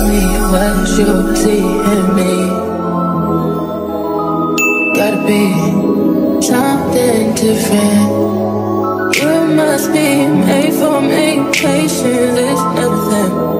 me what you see in me. Gotta be something different. You must be made for me. Patience is nothing.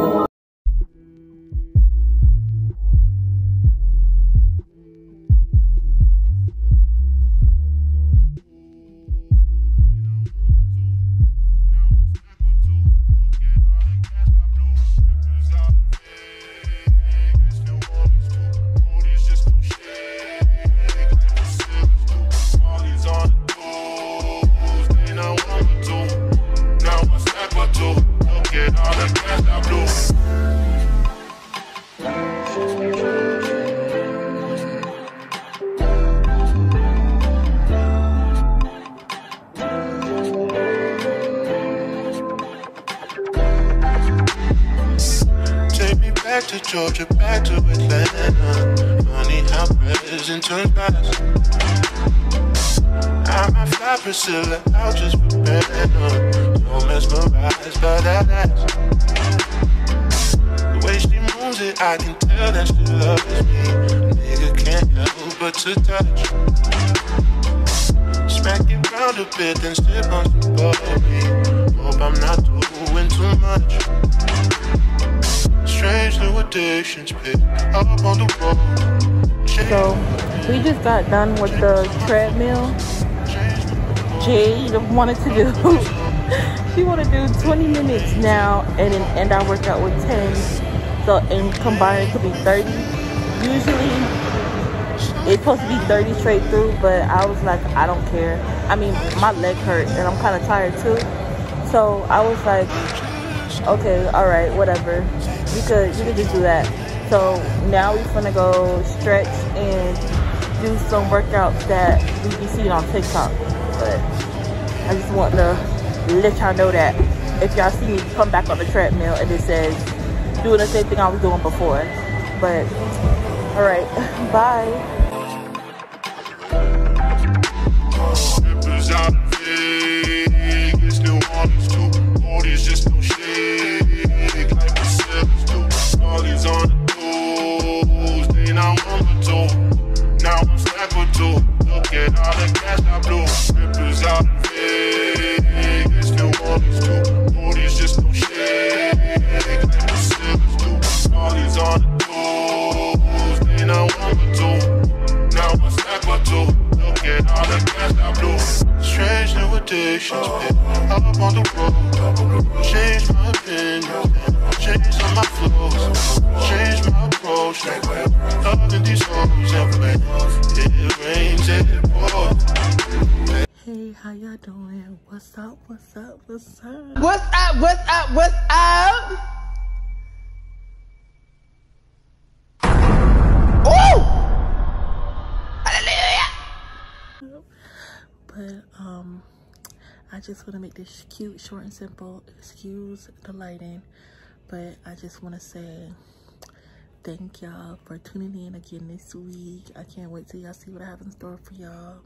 Back to Georgia, back to Atlanta. Funny how present turns past. I might fly Priscilla out just for better. So mesmerized by that ass. The way she moves it, I can tell that she loves me. Nigga can't help but to touch. Smack it round a bit, then sip on some bubbly. Hope I'm not doing too much. Strange new addictions pick up on the road. So we just got done with the treadmill. Jade wanted to do she wanted to do 20 minutes now and then end our workout with 10. So and combined it could be 30. Usually it's supposed to be 30 straight through, but I was like, I don't care. I mean, my leg hurt and I'm kind of tired too. So I was like, okay, all right, whatever. You could just do that. So now we're gonna go stretch and do some workouts that we be seeing on TikTok. But I just want to let y'all know that if y'all see me come back on the treadmill and it says doing the same thing I was doing before. But all right, bye. Addictions pick up on the road. Change my opinion, change on my flows, change my approach. Loving these songs every day. It rains, it pours. Hey, how y'all doing? What's up? What's up? What's up? What's up? What's up? What's up? Oh! Hallelujah! But I just want to make this cute, short, and simple. Excuse the lighting, but I just want to say thank y'all for tuning in again this week. I can't wait till y'all see what I have in store for y'all.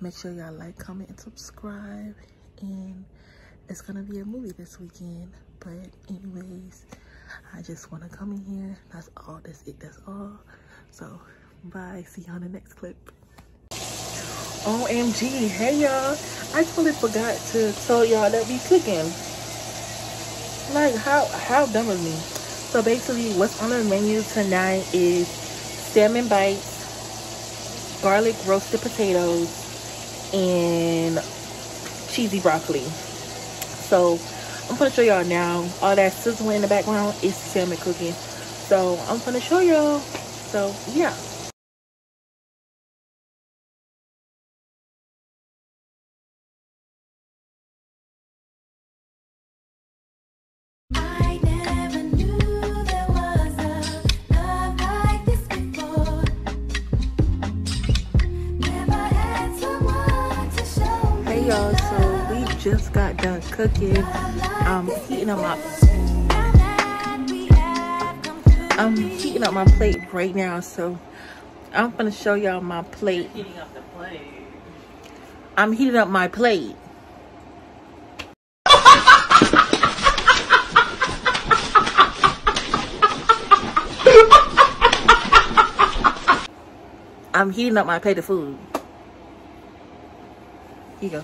Make sure y'all like, comment, and subscribe. And it's gonna be a movie this weekend. But anyways, I just want to come in here. That's all. That's it. That's all. So bye. See you on the next clip. OMG, hey y'all, I totally forgot to tell y'all that we cooking. Like, how dumb of me. So basically what's on the menu tonight is salmon bites, garlic roasted potatoes, and cheesy broccoli. So I'm gonna show y'all now. All that sizzling in the background is salmon cooking. So I'm gonna show y'all. So yeah. Y'all, so we just got done cooking. I'm heating up my plate right now, so I'm gonna show y'all my plate. Heating up the plate. I'm heating up my plate. I'm heating up my plate of food. Here you go.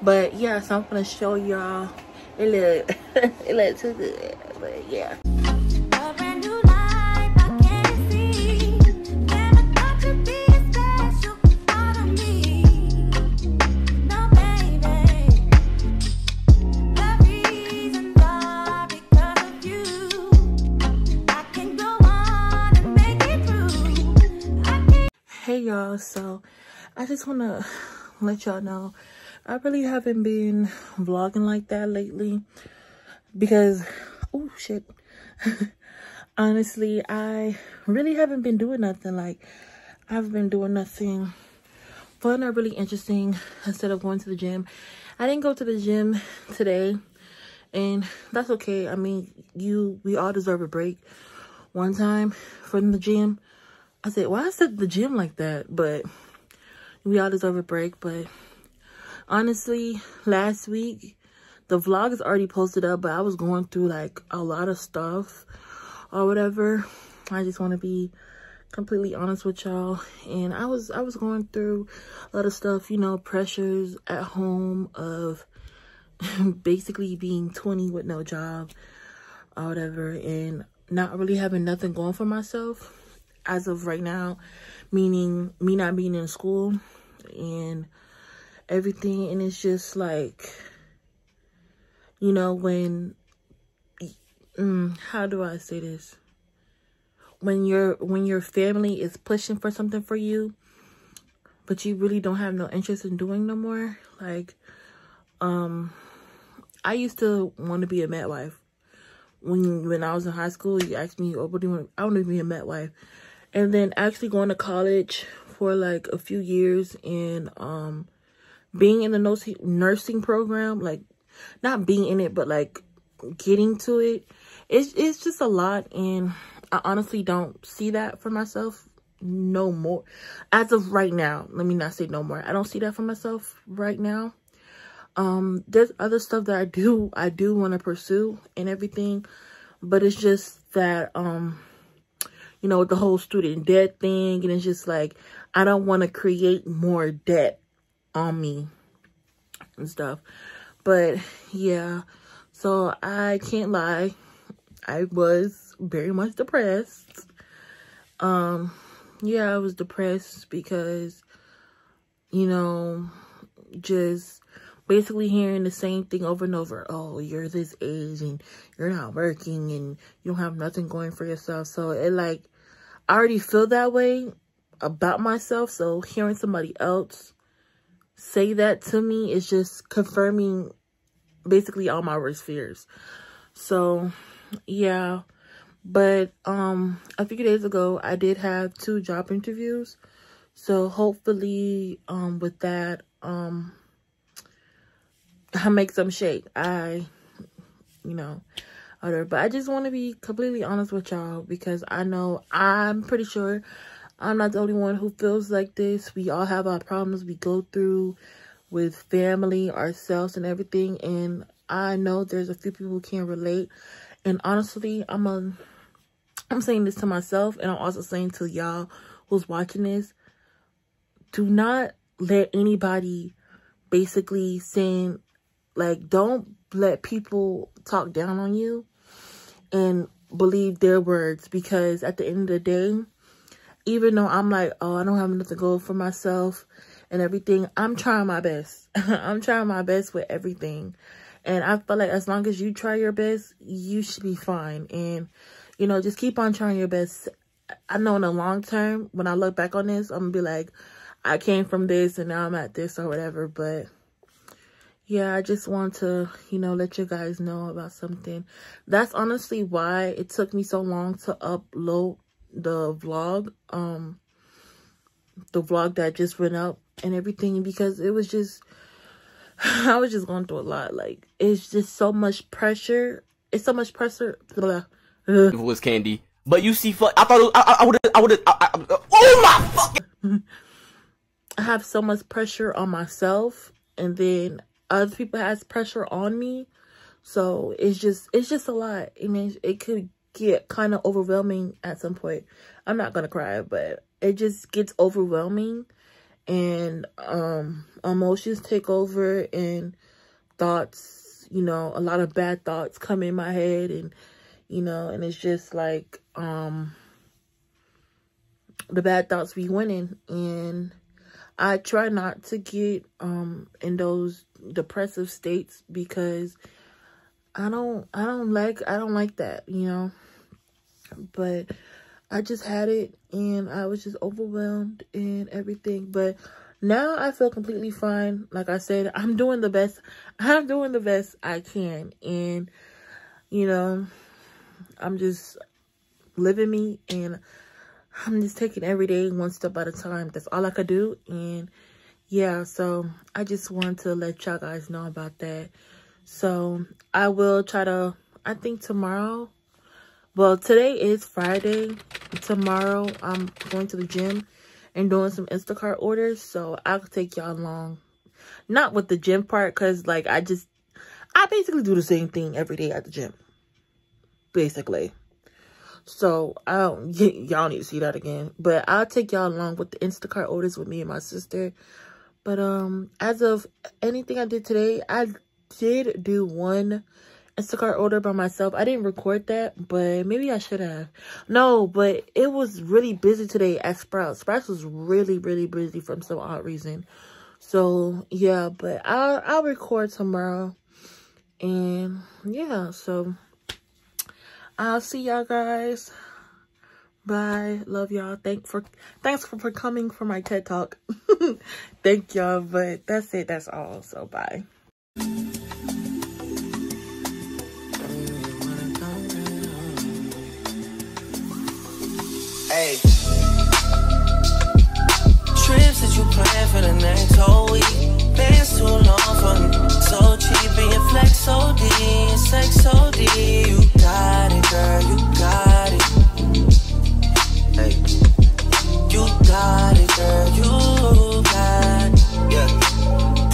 But yeah, so I'm gonna show y'all. It look too good, but yeah. Hey y'all, so I just want to let y'all know I really haven't been vlogging like that lately because, oh shit, honestly, I really haven't been doing nothing. Like, I've been doing nothing fun or really interesting instead of going to the gym. I didn't go to the gym today, and that's okay. I mean, we all deserve a break. One time from the gym, I said, why is it the gym like that? But we all deserve a break. But honestly, last week, the vlog is already posted up, but I was going through like a lot of stuff or whatever. I just want to be completely honest with y'all. And I was going through a lot of stuff, you know, pressures at home of basically being 20 with no job or whatever, and not really having nothing going for myself as of right now, meaning me not being in school and everything. And it's just like, you know, when how do I say this, when your family is pushing for something for you but you really don't have no interest in doing no more. Like, I used to want to be a midwife. When I was in high school, you asked me, oh, what do you want? I want to be a midwife. And then actually going to college for like a few years and being in the nursing program, like not being in it, but like getting to it, it's just a lot. And I honestly don't see that for myself no more as of right now. Let me not say no more. I don't see that for myself right now. There's other stuff that I do want to pursue and everything, but it's just that you know, with the whole student debt thing, and it's just like I don't want to create more debt on me and stuff. But yeah, so I can't lie, I was very much depressed. Yeah, I was depressed because, you know, just basically hearing the same thing over and over. Oh, you're this age and you're not working and you don't have nothing going for yourself. So it like, I already feel that way about myself. So hearing somebody else say that to me is just confirming basically all my worst fears. So yeah, but a few days ago I did have 2 job interviews. So hopefully with that I make some shake. You know, whatever. But I just want to be completely honest with y'all because I'm pretty sure I'm not the only one who feels like this. We all have our problems we go through with family, ourselves, and everything. And I know there's a few people who can't relate. And honestly, I'm saying this to myself, and I'm also saying to y'all who's watching this. Do not let anybody basically saying, like, don't let people talk down on you and believe their words, because at the end of the day, even though I'm like, oh, I don't have nothing to go for myself and everything, I'm trying my best. I'm trying my best with everything. And I feel like as long as you try your best, you should be fine. And, you know, just keep on trying your best. I know in the long term, when I look back on this, I'm going to be like, I came from this and now I'm at this or whatever. But yeah, I just want to, you know, let you guys know about something. That's honestly why it took me so long to upload the vlog that just went up and everything, because it was just, I was just going through a lot. Like, it's just so much pressure. It's so much pressure. It was candy. But you see, I thought I would have, oh my fucking. I have so much pressure on myself, and then other people has pressure on me. So it's just a lot. I mean, it could get kind of overwhelming at some point. I'm not gonna cry, but it just gets overwhelming, and emotions take over, and thoughts, you know, a lot of bad thoughts come in my head, and you know, and it's just like the bad thoughts be winning, and I try not to get in those depressive states, because I don't like that, you know. But I just had it, and I was just overwhelmed and everything. But now I feel completely fine. Like I said, I'm doing the best I can, and you know, I'm just living me, and I'm just taking every day one step at a time. That's all I could do. And yeah, so I just wanted to let y'all guys know about that. So I will try to, I think tomorrow, well, today is Friday. Tomorrow I'm going to the gym and doing some Instacart orders. So I'll take y'all along. Not with the gym part, because like I basically do the same thing every day at the gym. Basically. So y'all need to see that again. But I'll take y'all along with the Instacart orders with me and my sister. But as of anything I did today, I did do one Instacart order by myself. I didn't record that, but maybe I should have. No, but it was really busy today at Sprouts. Sprouts was really, really busy for some odd reason. So yeah, but I'll record tomorrow. And yeah, so I'll see y'all guys. Bye. Love y'all. Thanks for coming for my TED Talk. Thank y'all. But that's it. That's all. So bye. Hey. Trips that you plan for the next whole week. Bands too long for me. So cheap and your flex OD and sex OD. You got it, girl. You got it. Hey. You got it, girl. You got it. Yeah.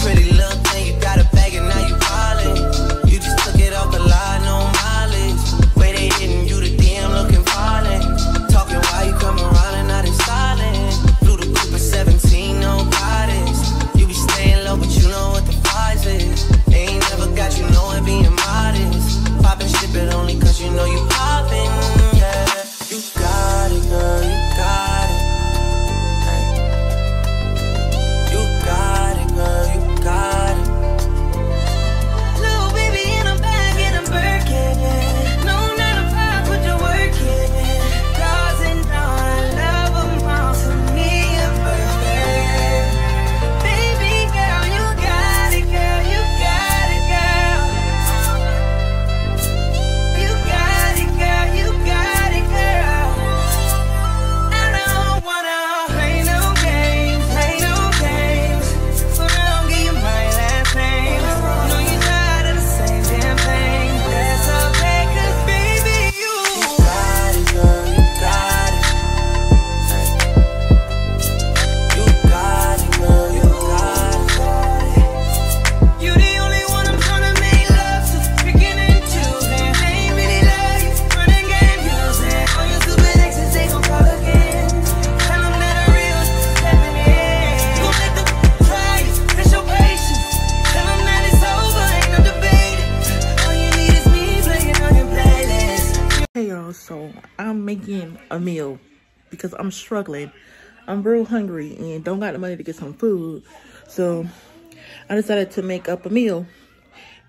Pretty little thing, you got a bag and now you ballin'. You just took it off the line, no mileage. Way they hitting you, the DM looking violent. Talking while you come around and not in silent. Flew the Cooper 17, no guidance. You be staying low, but you know what the price is. They ain't never got you know it being modest. Poppin' ship it only cause you know you poppin', yeah. You got it, girl, you got it. Hey. You got it, girl, you got it. Little baby in a bag in a Birkin, yeah. No 9 to 5, put your work in, yeah. Cars and dawn, love them all to me a birthday. Baby girl, you got it, girl, you got it, girl. You got it, girl, you got it, girl. I don't wanna play no games, but I'll give you my last name. Know you tired of the same damn thing. That's okay, cause baby, you got it, girl, you got it. You got it, girl, you got it. You the only one I'm tryna make love to, picking and choosing. They ain't really love you, running game using. All your stupid exes, they gon' call again. Tell them that a real shit's stepping in. You gon' let them try you, test your patience. Tell them that it's over, ain't no debating. All you need is me playing on your playlist. Hey y'all, so I'm making a meal because I'm struggling. I'm real hungry and don't got the money to get some food. So I decided to make up a meal.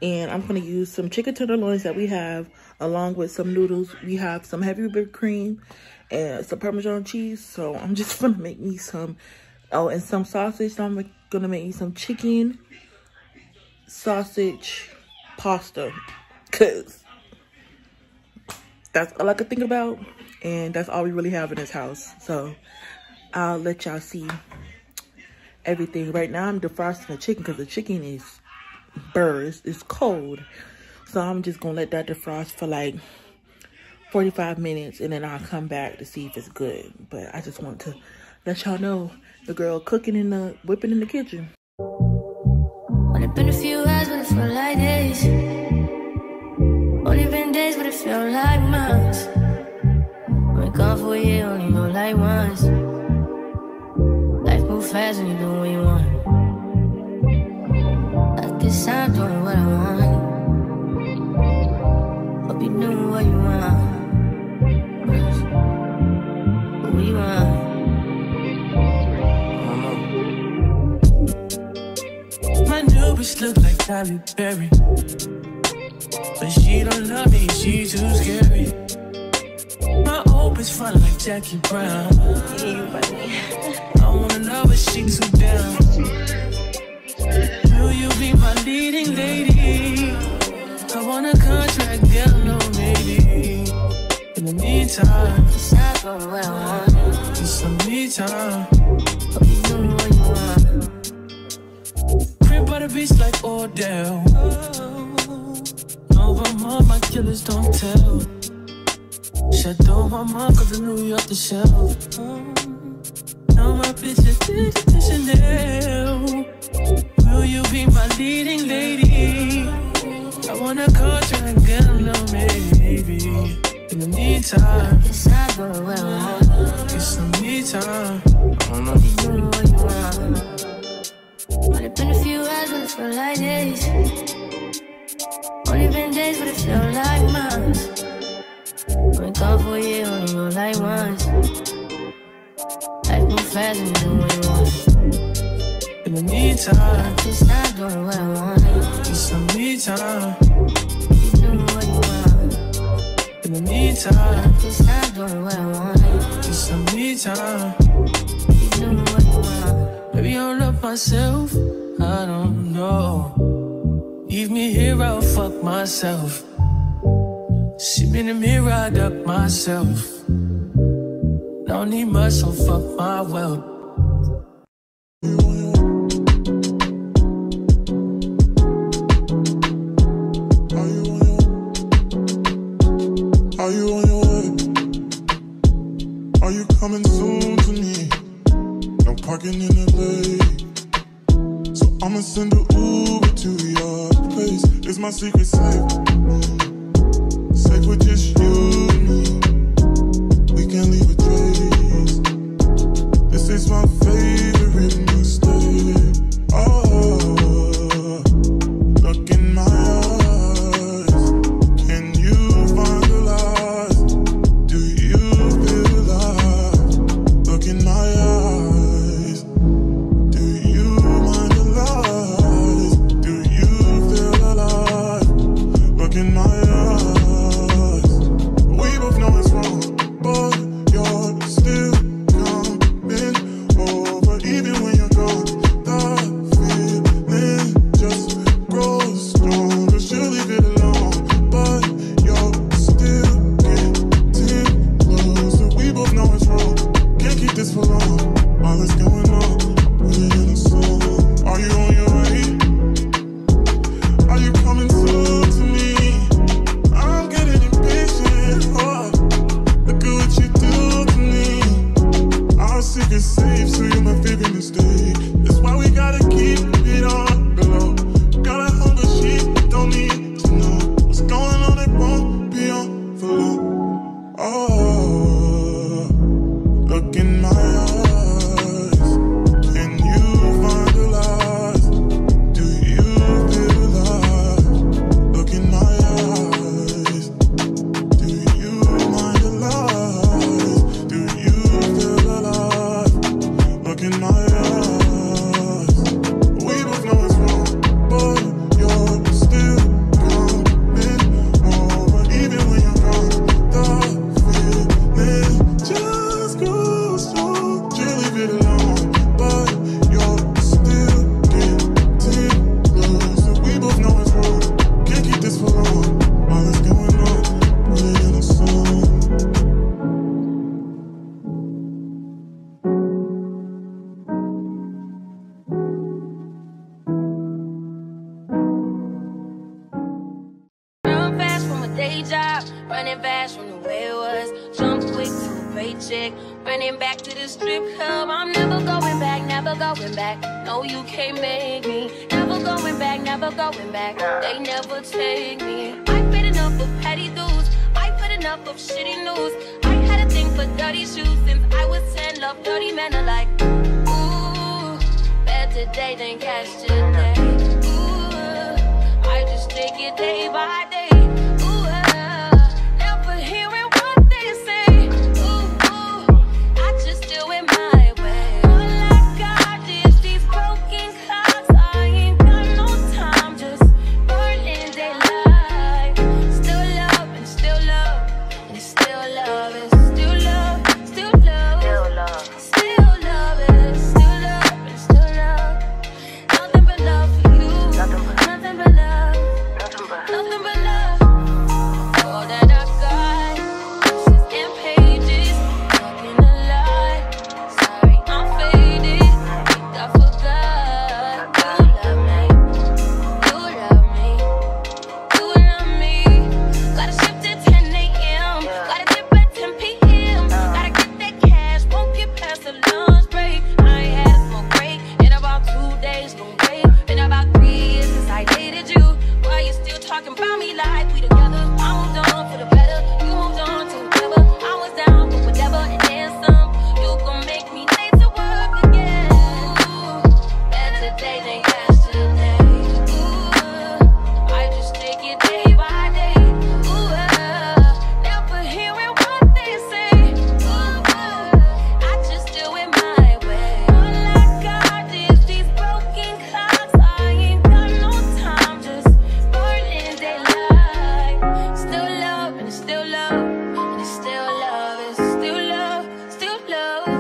And I'm going to use some chicken tenderloins that we have along with some noodles. We have some heavy whipped cream and some Parmesan cheese. So I'm just going to make me some, oh, and some sausage. So I'm going to make me some chicken, sausage, pasta. Because that's all I could think about. And that's all we really have in this house. So I'll let y'all see everything. Right now I'm defrosting the chicken because the chicken is burst. It's cold. So I'm just going to let that defrost for like 45 minutes. And then I'll come back to see if it's good. But I just want to let y'all know the girl cooking in the, whipping in the kitchen. Only been a few hours, but it felt like days. Only been days, but it felt like months. Been gone for a year, only know like once. fast and you do what you want. I guess I'm doing what I want. Hope you doing what you want. What you want? My new bitch look like Halle Berry, but she don't love me, she too scary. My old bitch fun like Jackie Brown. I wanna know but she too down. Will you be my leading lady? I want a contract, girl, no maybe. In the meantime, It's not going what I want. it's some me time. Hope you doing what you want. Crib by the beach like Odell. No, but mom, my killers don't tell. Shadow my mom, cause I New York the shelf. Now my bitch is addicted to Chanel. Will you be my leading lady? I want a contract, girl, no maybe. In the meantime, It's not going what I want. it's some me time. Hope you doing what you want. Only been a few hours, but it feel like days. Only been days, but it feel like months. Been gone for a year, only know like once. Life move fast and you do what you want. In the meantime, It's not doing what I want. it's some me time. You doing what you want. In the meantime, It's not doing what I want. it's some me time. You doing what you want. Maybe I don't love myself, I don't know. Leave me here, I'll fuck myself. See me in the mirror, I duck myself. Don't need much, so fuck my wealth. Are you on your way? Are you coming soon to me? No parking in LA, so I'ma send an Uber to your place. Is my secret safe? Safe with just you and me. We can't leave a trace. This is my favorite mistake. Oh, look in my eyes. Can you find the lies? Do you feel alive? Look in my eyes. Do you mind the lies? Do you feel alive? Look in my eyes. We both know it's wrong, but you're still coming over. Even when you're gone, the feeling just grows stronger. She'll leave it alone, but you're still getting closer. We both know it's wrong, can't keep this for long. All that's going on, put it in a song. Are you on your way? Are you coming soon to me? I'm getting impatient. Oh, look at what you do to me. Our secret's safe, so you're my favorite mistake. That's why we gotta keep it on the low. Got a hunger, she don't need to know what's going on. It won't be on for long. Oh, look in my eyes. Can you find the lies? Do you feel alive? Look in my eyes. Do you mind the lies? Do you feel alive? Look in my eyes. We both know it's wrong, but you're still coming over. Even when you're gone, the feeling just grows strong. She'll leave it alone, but you're still getting closer. We both know it's wrong, can't keep this for long. All that's going on, put it in a song. Run fast from a day job, running fast from the way it was. Jump quick to a paycheck, running back to the strip club. I'm never going back, never going back. No, you can't make me. Never going back, never going back. They never take me. I've been enough of petty dudes. I've had enough of shitty news. I had a thing for dirty shoes since I was 10. Love dirty men alike. Ooh, Better day than yesterday. Ooh, I just take it day by day. Ooh, never hearing what they say. Ooh, I just do it my way. All I got is these broken clocks. I ain't got no time, just burning daylight. Still love and still love and still love is still love, still love, still love, still love is still love and still love. Nothing but love for you. Nothing but love. Nothing but love. All that I got is in pages. Talking a lie. Sorry, I'm faded. Think I forgot. You love me. You love me. You love me. Gotta shift at 10 a.m. Gotta dip at 10 p.m. Gotta get that cash. Won't get past the lunch break. I ain't had a smoke break in about 2 days. Don't wait. Been about 3 years since I dated you. Why you still talking about me like we together? I moved on for the better. You moved on to whatever. I was down for whatever and then some. You gon' make me late to work again. Ooh, better day than yesterday. Ooh, I just take it day by day. Ooh, never hearing what they say. Ooh, I just do it my way. All I got is these broken clocks. I ain't got no time, just burning daylight. Still love and it's still love and it's still love. It's still love, still love,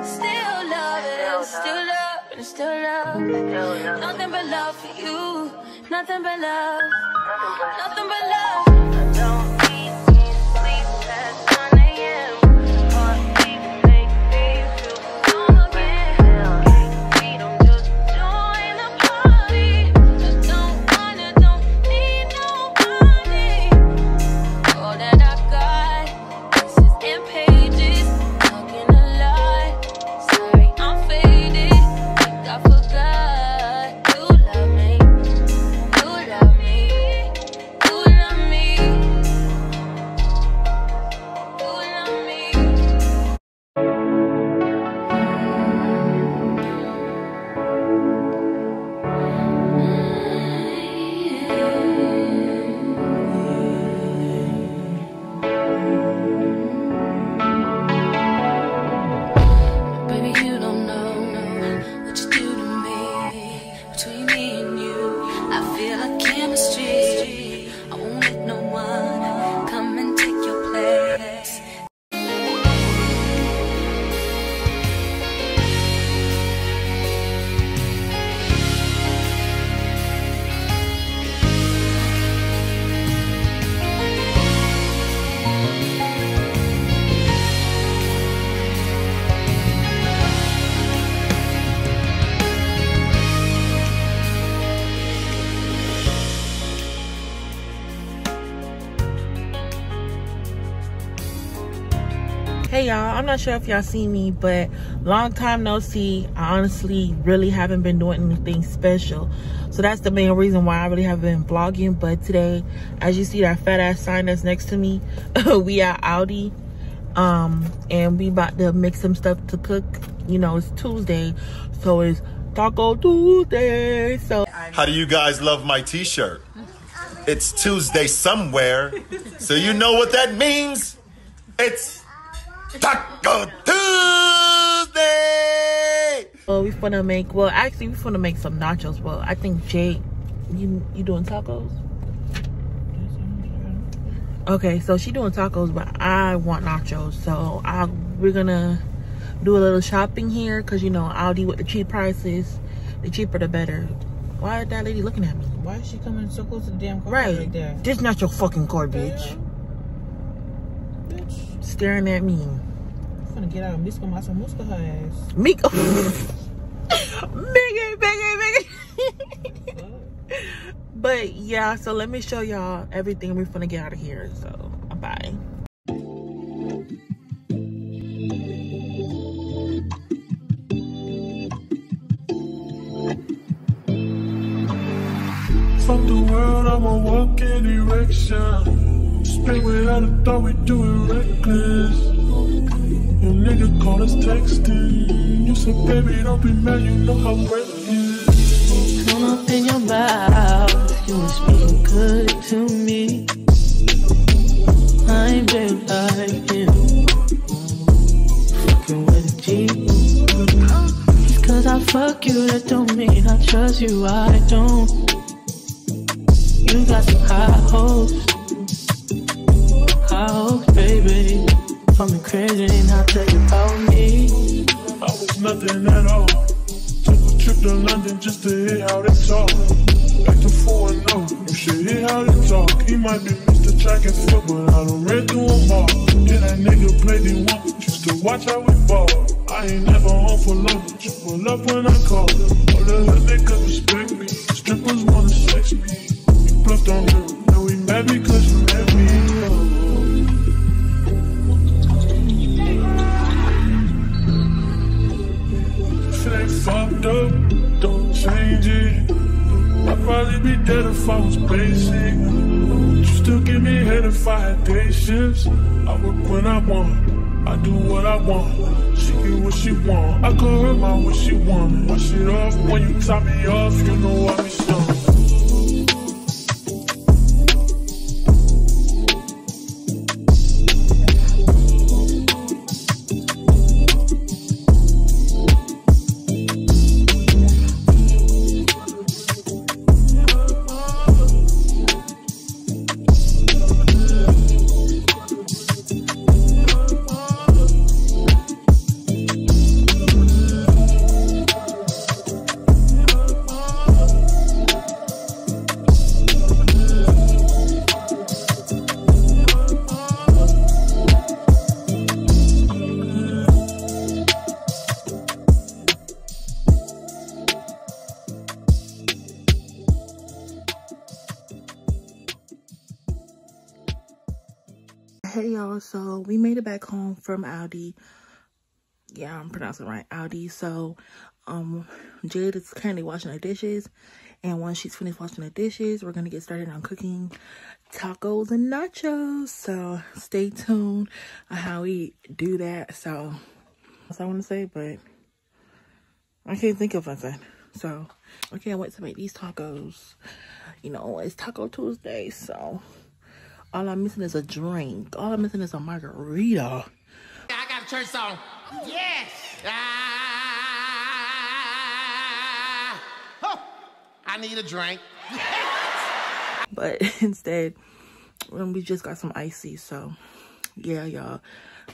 still love. It's still love and it's still love. Nothing but love for you. Nothing but love. Nothing but love. I don't need sleep past 9 a.m. Heartbeat make me feel strong again. We don't just join the party. I don't need nobody. All that I got, this is in pages. Talking a lie. Sorry, I'm faded. Think I forgot. You love me. You love me. You love me. You love me. Baby, you don't know what you do to me. Between me and you, I feel like chemistry. I won't let no one come and take your place. Hey y'all, I'm not sure if y'all see me, but long time no see. I honestly really haven't been doing anything special, so that's the main reason why I really haven't been vlogging. But today, as you see that fat ass sign that's next to me, we at Audi, and we about to make some stuff to cook. You know, it's Tuesday, so it's Taco Tuesday. So How do you guys love my t-shirt? It's Tuesday somewhere, so you know what that means. It's Taco Tuesday! we finna make, well, actually, we finna make some nachos. Well, I think Jay, you doing tacos? Okay, so she doing tacos, but I want nachos. So we're gonna do a little shopping here, because, you know, Aldi with the cheap prices. The cheaper, the better. Why is that lady looking at me? Why is she coming so close to the damn car Right. there? This not your fucking car, bitch. Bitch. Staring at me. I'm gonna get out and Miska Masa Muska her ass. Me. Biggie. But yeah, so let me show y'all everything we're finna get out of here. So bye. Fuck the world, I'ma walk in erection. Spin without a thought, we do it reckless. Your nigga called us texting. You said, baby, don't be mad, you know how reckless. don't open your mouth. You ain't speaking good to me. I ain't been like you. Fucking with a G. Just cause I fuck you, that don't mean I trust you. I don't. You got some high hopes. High hopes, baby. I'm crazy and I'll tell you about me. I was nothing at all. Took a trip to London just to hear how they talk. Back to 4-0, you should hear how they talk. He might be Mr. Track and Field, but I done ran through them all. Yeah, that nigga played the one, just to watch how we ball. I ain't never home for lunch, but you pull up when I call. All the hood niggas respect me, strippers wanna sex me. You bluffed on her, now we mad because you met me. If it ain't fucked up, don't change it. I'd probably be dead if I was basic. You still give me head if I had day shifts. I work when I want, I do what I want. She get what she want, I call her my what she want. Wash it off when you top me off, you know I be stoned. Hey y'all, so we made it back home from Aldi. Yeah, I'm pronouncing it right, Aldi. So Jade is currently washing her dishes, and once she's finished washing her dishes, we're gonna get started on cooking tacos and nachos. So stay tuned on how we do that. So that's all I want to say, but I can't think of anything. So I can't wait to make these tacos. You know, it's Taco Tuesday, so all I'm missing is a drink. All I'm missing is a margarita. I got a church song. Yes. Oh, I need a drink. But instead, we just got some icy. So yeah, y'all.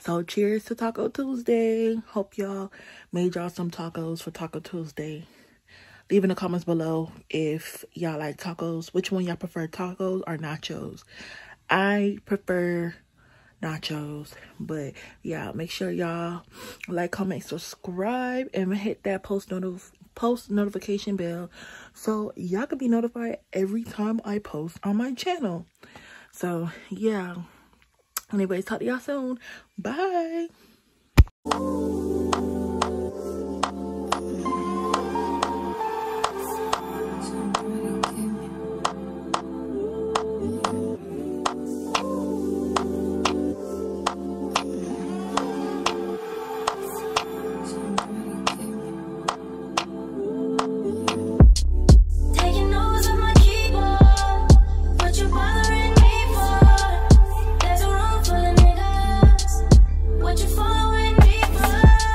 So cheers to Taco Tuesday. Hope y'all made y'all some tacos for Taco Tuesday. Leave in the comments below if y'all like tacos. Which one y'all prefer, tacos or nachos? I prefer nachos, but yeah, make sure y'all like, comment, subscribe, and hit that post notification bell so y'all can be notified every time I post on my channel. So yeah, anyways, talk to y'all soon. Bye. What you following me for?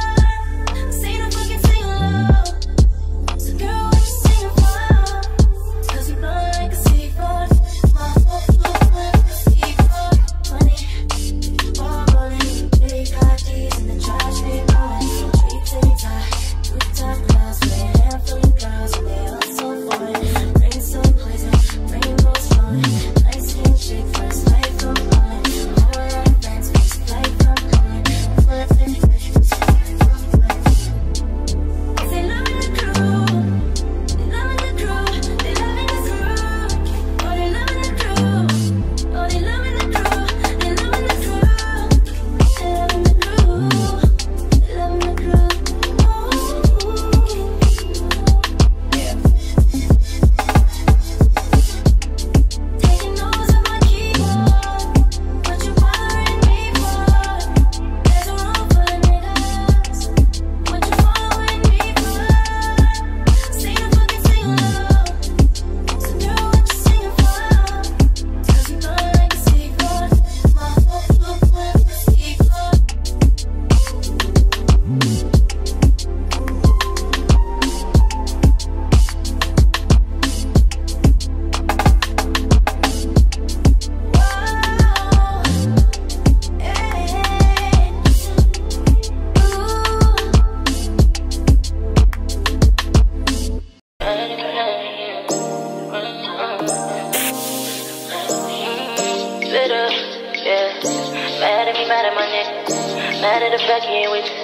Mad at the fact he ain't with you.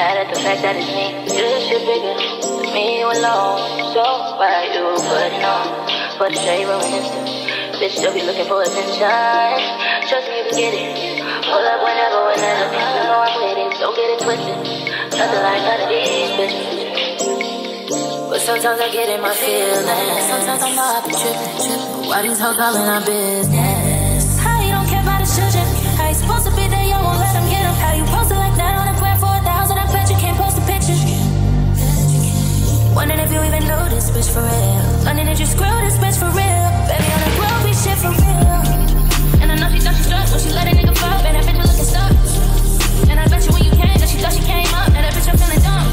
Mad at the fact that it's me. This shit bigger than me, you alone. So why you putting on for the shade room instant? Bitch still be looking for attention. Trust me, you can get it. Pull up whenever. You know I'm with it, don't get it twisted. Nothing like none of these bitches. But sometimes I get in my feelings. Sometimes I'm not tripping. Why these hoes calling our business? How you don't care about the children? How you supposed to be there, you won't let them get them? How you posted like that on a plan for 1,000? I bet you can't post a picture. Wondering if you even know this bitch for real. Wondering if you screw this bitch for real. Baby, on the road, we shit for real. And I know she thought she struck when she let a nigga fuck. And that bitch was looking stuck. And I bet you when you came, that she thought she came up. And that bitch I'm feeling dumb.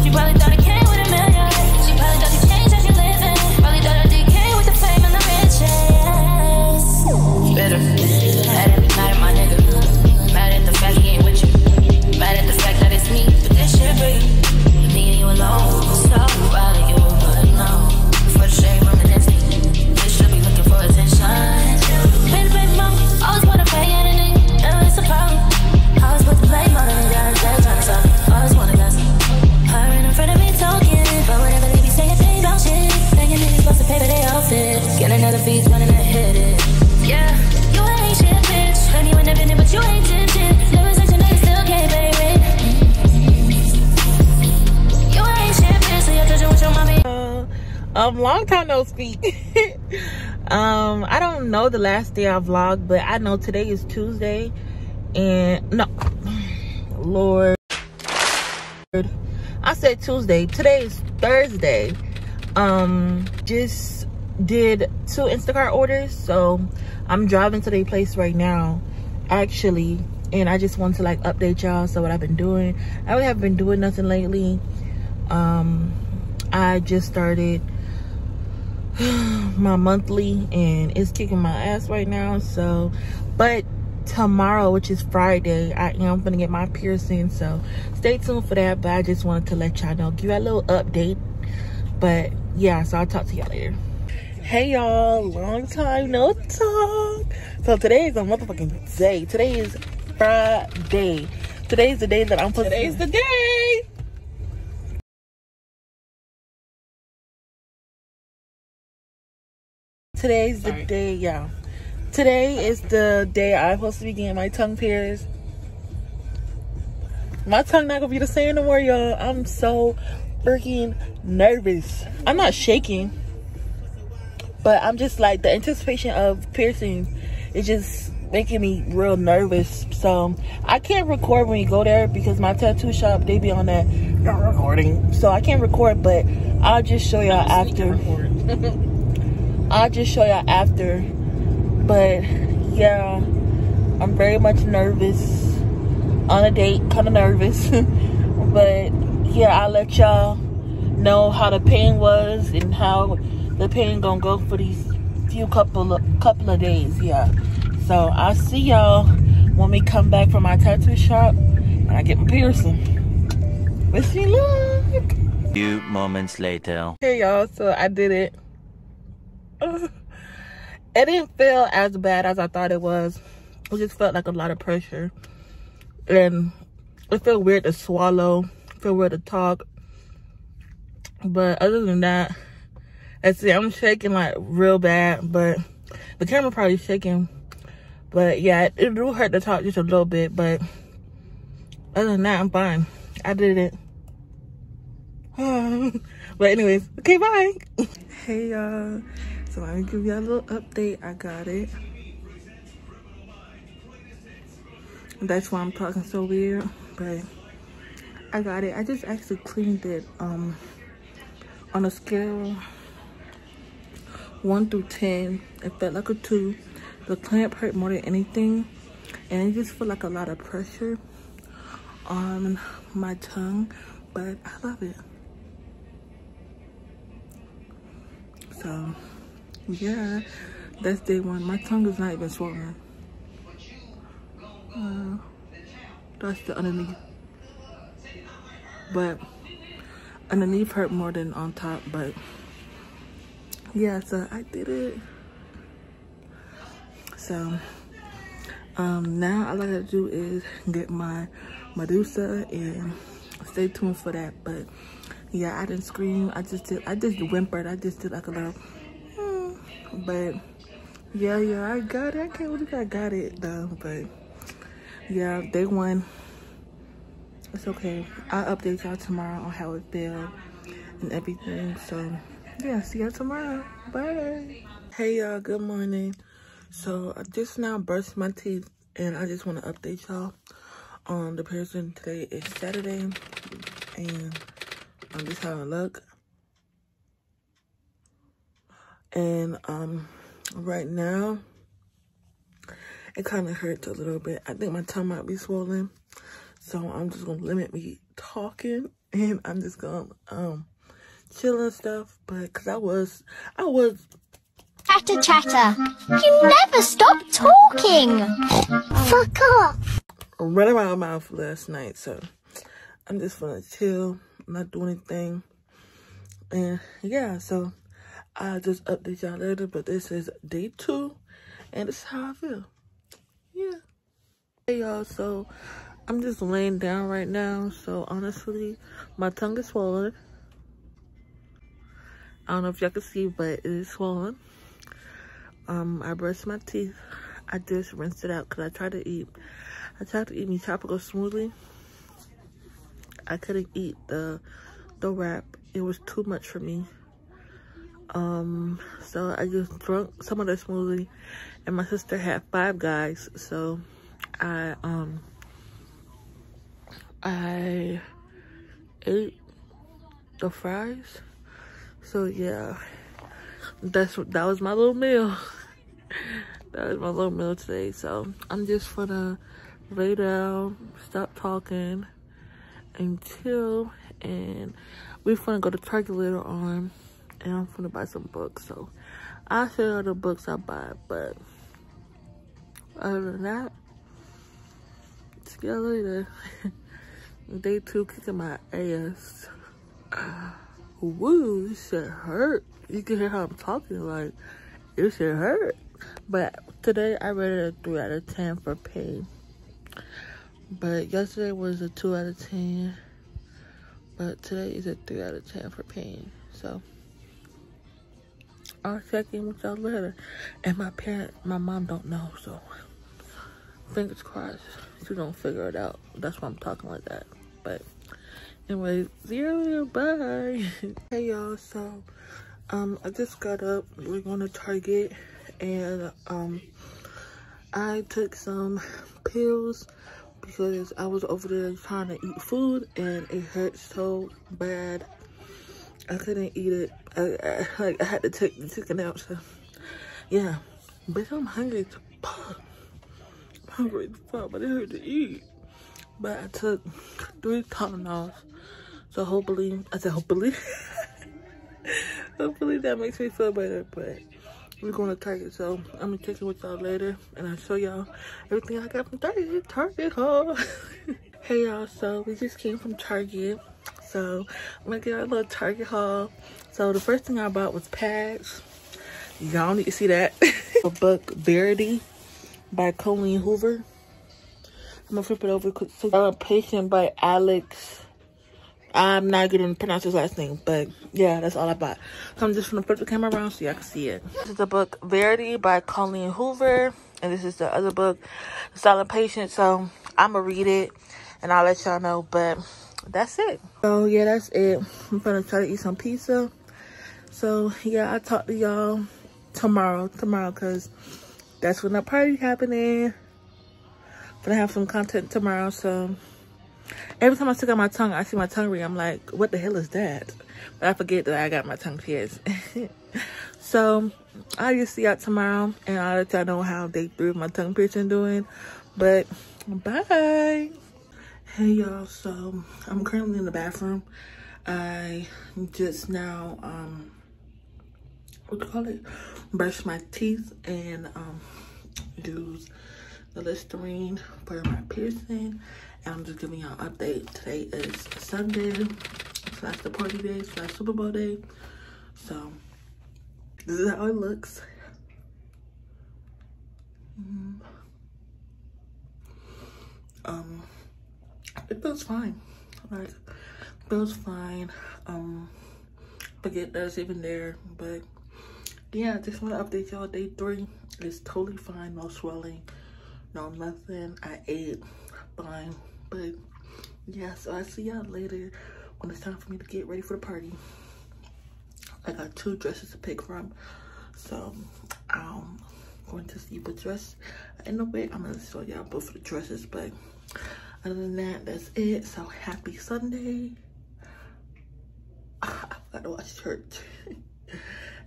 She probably thought it came with $1 million. She probably thought it changed how she living. Probably thought it came with the fame and the riches. Bitter. Mad at me, mad at my nigga. Mad at the fact he ain't with you. Mad at the fact that it's me. But this shit real. Me and you alone. So proud of you, but no. For the shade room and it's me. Bitch should be looking for attention. Baby, mom, always wanna pay anything. And it's a problem. I was supposed to play more than the guys that trying to stop me. Always wanna dance. Her in front of me talking, but whenever they be saying things about shit, thinking that he's supposed to pay for their outfit. Get another feast, running that hit it. Yeah, you ain't shit, bitch. And you independent, but you ain't shit. Never such a nigga, still can't pay rent. You ain't shit, bitch, so you're judging with your mommy. Long time no speak. I don't know the last day I vlogged, but I know today is Tuesday, and no, Lord, I said Tuesday. Today is Thursday. Just did 2 Instacart orders, so I'm driving to their place right now, actually, and I just want to like update y'all. So what I've been doing, I really haven't been doing nothing lately. I just started my monthly and it's kicking my ass right now. So but tomorrow, which is Friday, I am gonna get my piercing, so stay tuned for that. But I just wanted to let y'all know, give you a little update. But yeah, so I'll talk to y'all later. Hey y'all, long time no talk. So today is a motherfucking day. Today is Friday. Today's the day that I'm supposed to. Today's the day. Today's the day, yeah. Today is the day I'm supposed to be getting my tongue pierced. My tongue not gonna be the same no more, y'all. I'm so freaking nervous. I'm not shaking, but I'm just like, the anticipation of piercing is just making me real nervous. So I can't record when you go there because my tattoo shop, they be on that recording, so I can't record, but I'll just show y'all after. I'll just show y'all after. But yeah, I'm very much nervous on a date, kind of nervous. But yeah, I'll let y'all know how the pain was and how the pain gonna go for these couple of days. Yeah, so I'll see y'all when we come back from my tattoo shop and I get my piercing. Wish me luck. Few moments later. Hey y'all, so I did it. It didn't feel as bad as I thought it was. It just felt like a lot of pressure, and it felt weird to swallow, feel weird to talk. But other than that, let's see, I'm shaking like real bad, but the camera probably shaking. But yeah, it do hurt to talk just a little bit, but other than that, I'm fine. I did it. But anyways, okay, bye. Hey y'all, so let me give y'all a little update. I got it. That's why I'm talking so weird, but I got it. I just actually cleaned it. On a scale 1 through 10, it felt like a 2. The clamp hurt more than anything, and it just felt like a lot of pressure on my tongue, but I love it. So yeah, that's day 1. My tongue is not even swollen. That's the underneath, but underneath hurt more than on top. But yeah, so I did it. So Now all I gotta do is get my Medusa and stay tuned for that. But yeah, I didn't scream. I just whimpered. I just did like a little, but yeah, I got it. I can't believe I got it though. But yeah, day one. It's okay. I'll update y'all tomorrow on how it felt and everything. So yeah, see y'all tomorrow. Bye. Hey y'all, good morning. So I just now brushed my teeth and I just want to update y'all on the person. Today is Saturday and I'm just having a look. And right now it kind of hurts a little bit. I think my tongue might be swollen. So I'm just gonna limit me talking and I'm just gonna chill and stuff. But cause I was Chatter. You never stop talking. Fuck off. running around my mouth last night, so I'm just gonna chill, not do anything. And yeah, so I'll just update y'all later. But this is day 2 and this is how I feel. Yeah. Hey y'all, so I'm just laying down right now. So honestly, my tongue is swollen. I don't know if y'all can see, but it is swollen. I brushed my teeth. I just rinsed it out because I tried to eat me tropical smoothie. I couldn't eat the wrap. It was too much for me. So I just drank some of the smoothie, and my sister had 5 Guys, so I ate the fries. So yeah, that was my little meal. That was my little meal today. So I'm just gonna lay down, stop talking, and chill. And we're gonna go to Target later on, and I'm gonna buy some books. So I'll show you all the books I buy. But other than that, see y'all later. Day 2 kicking my ass. Woo, this shit hurt. You can hear how I'm talking, like, this shit hurt. But today I rated a 3 out of 10 for pain. But yesterday was a 2 out of 10. But today is a 3 out of 10 for pain. So I'll check in with y'all later. And my mom don't know, so fingers crossed she don't figure it out. That's why I'm talking like that. But anyways, see you later. Bye. Hey y'all, so I just got up. We're going to Target, and I took some pills because I was over there trying to eat food and it hurt so bad. I couldn't eat it. I had to take the chicken out. So yeah, bitch, I'm hungry as fuck. I'm hungry as fuck, but it hurt to eat. But I took 3 Tylenols. So hopefully hopefully that makes me feel better. But we're going to Target, so I'm gonna check in with y'all later, and I'll show y'all everything I got from Target haul. Hey y'all, so we just came from Target, so I'm gonna get our little Target haul. So the first thing I bought was pads. Y'all need to see that. A book, Verity by Colleen Hoover. I'm gonna flip it over quick. So, Patient by Alex. I'm not gonna pronounce his last name, but yeah, that's all I bought. So I'm just gonna flip the camera around so y'all can see it. This is the book Verity by Colleen Hoover, and this is the other book, Silent Patient. So I'm gonna read it and I'll let y'all know, but that's it. So yeah, that's it. I'm gonna try to eat some pizza. So yeah, I'll talk to y'all tomorrow because that's when the party happening. I'm gonna have some content tomorrow, so every time I stick out my tongue, I see my tongue ring. I'm like, what the hell is that? But I forget that I got my tongue pierced. So I'll just see y'all tomorrow, and I'll let y'all know how day 3 of my tongue piercing doing. But bye. Hey y'all, so I'm currently in the bathroom. I just now brush my teeth and use the Listerine for my piercing. And I'm just giving y'all an update. Today is Sunday / the party day / Super Bowl day. So this is how it looks. It feels fine. Like, feels fine. Forget that's even there, but yeah, just want to update y'all. Day 3 is totally fine. No swelling, no nothing. I ate fine, but yeah. So I see y'all later when it's time for me to get ready for the party. I got 2 dresses to pick from, so I'm going to see what dress. In a way, I'm gonna show y'all both of the dresses, but other than that, that's it. So happy Sunday. I gotta watch church.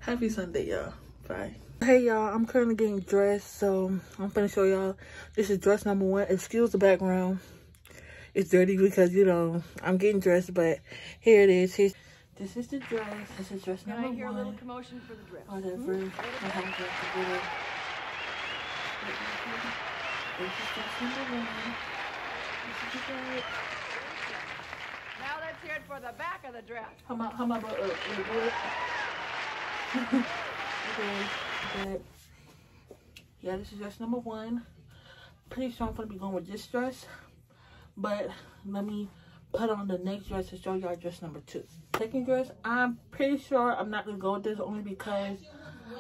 Happy Sunday, y'all. Bye. Hey, y'all. I'm currently getting dressed, so I'm gonna show y'all. This is dress number 1. Excuse the background. It's dirty because, you know, I'm getting dressed, but here it is. This is the dress. This is dress number 1. I hear a little commotion for the dress. Whatever. I have to do it. This is dress number 1. This is the dress. Now let's hear it for the back of the dress. How my butt up? Okay. Yeah, this is dress number 1. Pretty sure I'm gonna be going with this dress, but let me put on the next dress to show y'all dress number 2. Second dress, I'm pretty sure I'm not gonna go with this only because,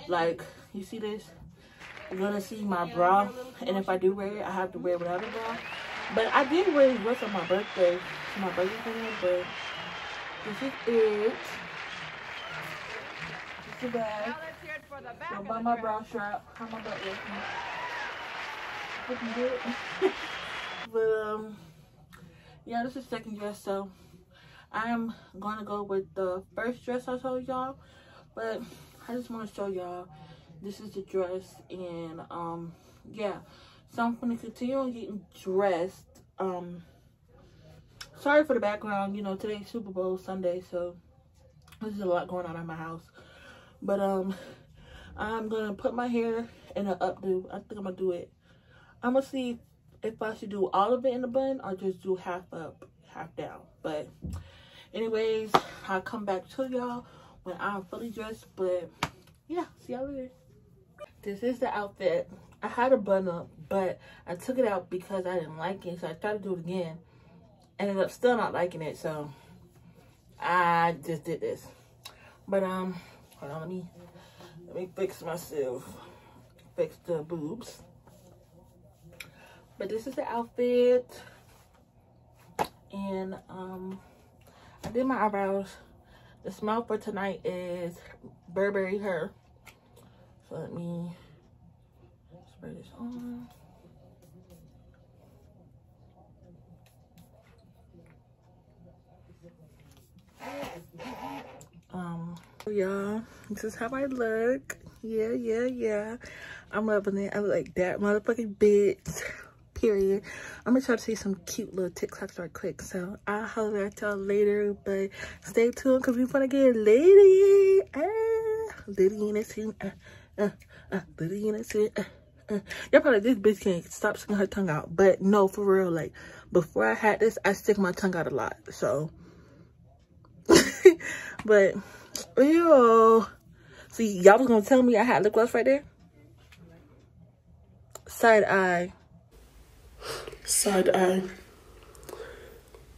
like, you see this? You're gonna see my bra, and if I do wear it, I have to wear without a bra. But I did wear this dress on my birthday, but this is it. This is the bag. So by my bra strap, how my butt looking? Looking good. But yeah, this is second dress, so I'm gonna go with the first dress I told y'all. But I just want to show y'all this is the dress, and yeah. So I'm gonna continue on getting dressed. Sorry for the background, you know, today's Super Bowl Sunday, so there's a lot going on in my house. But I'm gonna put my hair in an updo. I think I'm gonna do it. I'm gonna see if I should do all of it in the bun or just do half up, half down. But anyways, I'll come back to y'all when I'm fully dressed. But yeah, see y'all later. This is the outfit. I had a bun up, but I took it out because I didn't like it, so I tried to do it again. Ended up still not liking it, so I just did this. But hold on, let me fix myself. Fix the boobs. But this is the outfit, and I did my eyebrows. The smell for tonight is Burberry Her. So let me spray this on. Y'all, this is how I look. Yeah. I'm loving it. I look like that motherfucking bitch. Period. I'm gonna try to see some cute little TikToks right quick. So I'll holler at y'all later. But stay tuned because we're gonna get lady. Lady in it soon. Lady in it soon. Y'all probably, this bitch can't stop sticking her tongue out. But no, for real, like, before I had this, I stick my tongue out a lot. So, but, yo. See, y'all was gonna tell me I had lip gloss right there? Side eye. Side eye.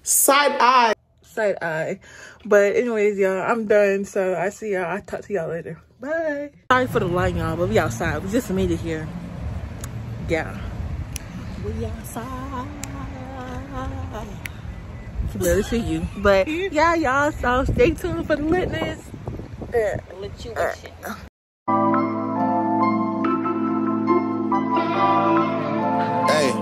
Side eye. Side eye. But anyways, y'all, I'm done. So I see y'all. I'll talk to y'all later. Bye. Sorry for the light, y'all, but we outside. We just made it here. Yeah. We outside. I can barely see you. But yeah, y'all, so stay tuned for the litness. Let you with shit. Hey,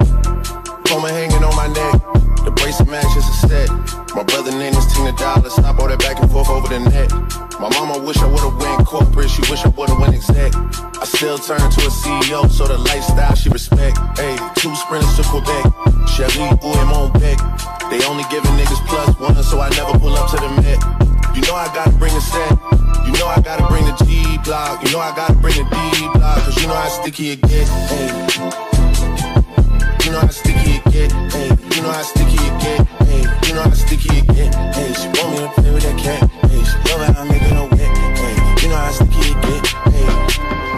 Puma hanging on my neck. The bracelet matches a set. My brother name is $10. I bought it back and forth over the net. My mama wish I would've went corporate. She wish I would've went exec. I still turn to a CEO, so the lifestyle she respect. Hey, 2 sprinters to Quebec. Cherie ou et mon bec. They only giving niggas +1, so I never pull up to the Met. You know I gotta bring a set. You know I gotta bring the G block. You know I gotta bring the D block. Cause you know how sticky it get. Hey. You know how sticky it get. Hey. You know how sticky it get. Hey. You know how sticky it get. Hey. She want me to play with that cat. Hey. She love how I make it no wet. Hey. You know how sticky it get. Hey.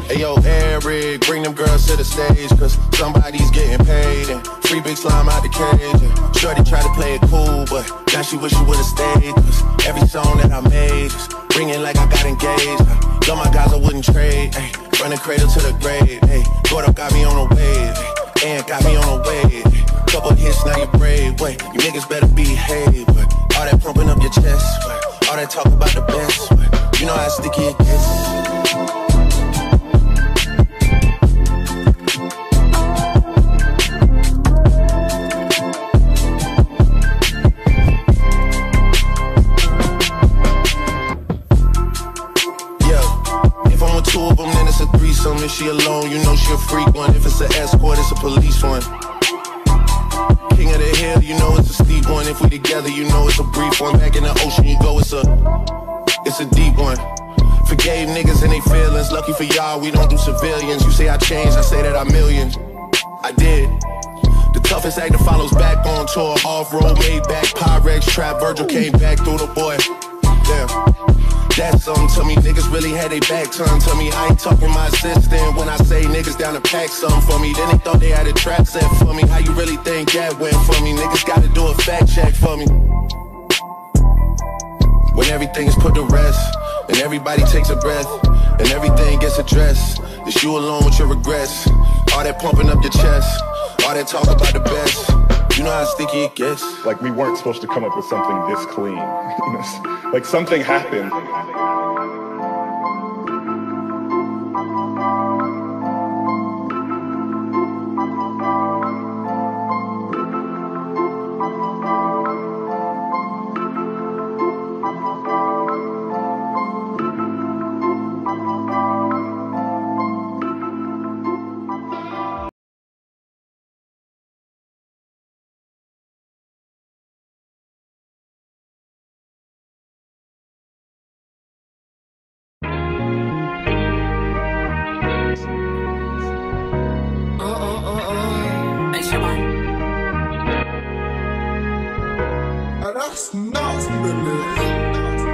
Hey yo, hair red, bring them girls to the stage, cause somebody's getting paid. And free big slime out the cage. And shorty try to play it cool, but now she wish she would've stayed, cause every song that I made is ringing like I got engaged. Love my guys, I wouldn't trade. Ay, from the cradle to the grave. Hey, Gordo got me on a wave, and got me on a wave. Couple hits, now you brave. Wait, you niggas better behave. But all that pumping up your chest, all that talk about the best, you know how sticky it gets. Two of them, then it's a threesome. If she alone, you know she a freak one. If it's an escort, it's a police one. King of the hill, you know it's a steep one. If we together, you know it's a brief one. Back in the ocean, you go, it's a deep one. Forgave niggas and they feelings. Lucky for y'all, we don't do civilians. You say I changed, I say that I million. I did. The toughest actor follows back on tour. Off-road, made back, Pyrex, trap. Virgil came back through the boy. Damn. That's something to me, niggas really had their back turned to me. I ain't talking my assistant when I say niggas down to pack something for me. Then they thought they had a trap set for me. How you really think that went for me? Niggas gotta do a fact check for me. When everything is put to rest, and everybody takes a breath, and everything gets addressed, it's you alone with your regrets. All that pumping up your chest, all that talk about the best, you know how sticky it gets. Like, we weren't supposed to come up with something this clean. Like, something happened.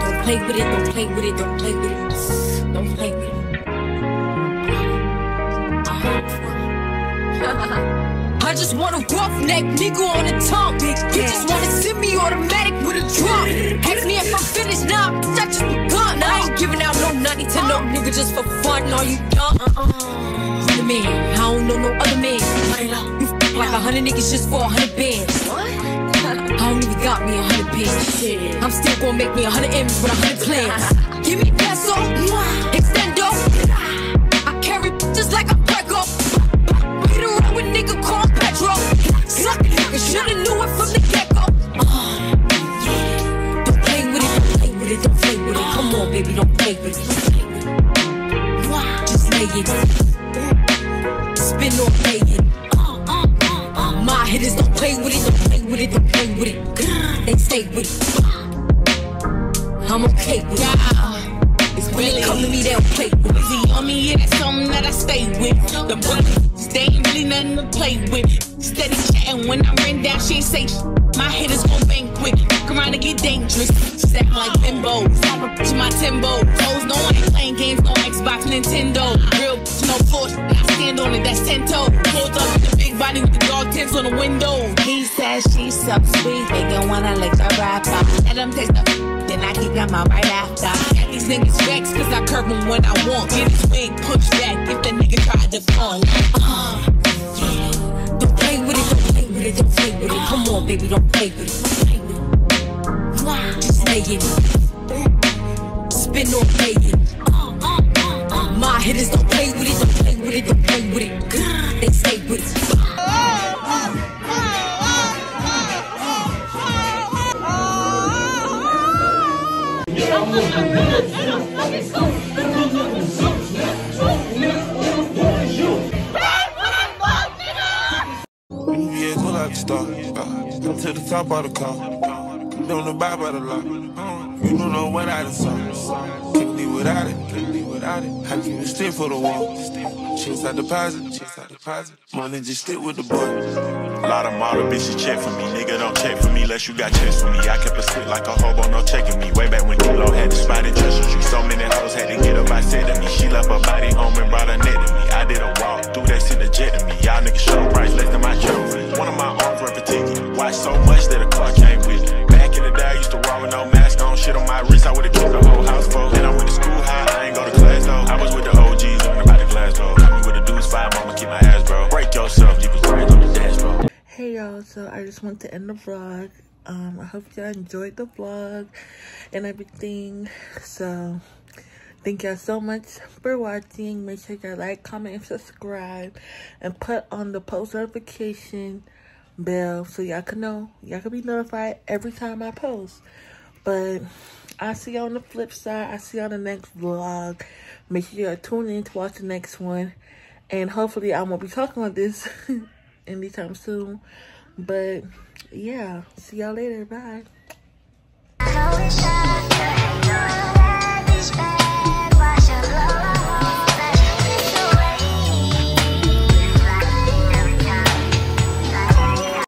Don't play with it, don't play with it, don't play with it. Don't play with it. I just want a roughneck nigga on the tongue. You just wanna send me automatic with a drum. Ask me if I'm finished now, I just begun. I ain't giving out no nutty to no nigga just for fun. Are you dumb? You the man, I don't know no other man. You f like 100 niggas just for 100 bands. I don't even got me 100 bands. I'm still gonna make me 100 M's with 100 plans. Give me peso, extendo. I carry just like a Prego. Get around with nigga called Petro. Suck it, you shoulda knew it from the get-go. Don't play with it, don't play with it, don't play with it. Come on, baby, don't play with it. Just lay it. Spin or play it. My hitters don't play with it, don't play with it, don't play with it. They stay with it. I'm okay with it. It's when they come to me, they don't play with it. Busy on me, yeah, that's something that I stay with. The brothers, they ain't really nothing to play with. Steady chatting when I ran down, she ain't say sh. My hitters gon' bang quick, fuck around and get dangerous. She's acting like bimbos, to my Timbo. Toes, no, I ain't playing games, no Xbox, Nintendo. Real bitch, no force, I stand on it, that's 10 toe. Pulled up with the big body with the dog tents on the window. He says she's so sweet, they gon' wanna lick the rapper. Let them taste the then I kick them out right after. Got these niggas vexed, cause I curve them when I want. Get his wig pushed back if the nigga try to fall. Don't play with it, don't play with it, don't play with it. Come on, baby, don't play with it. Just lay it. Spin or play it. My hitters don't play with it, don't play with it, don't play with it. They stay with it. Yeah, pull out the star. Come to the top of the car. Don't know by the law. You don't know what I done saw. Can't live without it. Can't live without it. I keep it stiff for the wall. Chase out deposit. Chase out deposit. Money just stick with the boy. A lot of model bitches check for me. Nigga don't check for me unless you got checks for me. I kept a stick like a hobo, no checking me. Way back when Kilo had the spot in Treasure Street. So many hoes had to get up, I said to me. She left her body home and brought her net to me. I did y'all. So I just want to end the vlog. I hope y'all enjoyed the vlog and everything. So thank y'all so much for watching. Make sure y'all like, comment, and subscribe, and put on the post notification bell so y'all can know, y'all can be notified every time I post. But I'll see y'all on the flip side. I'll see y'all on the next vlog. Make sure y'all tune in to watch the next one, and hopefully I won't be talking about this anytime soon. But yeah, see y'all later. Bye.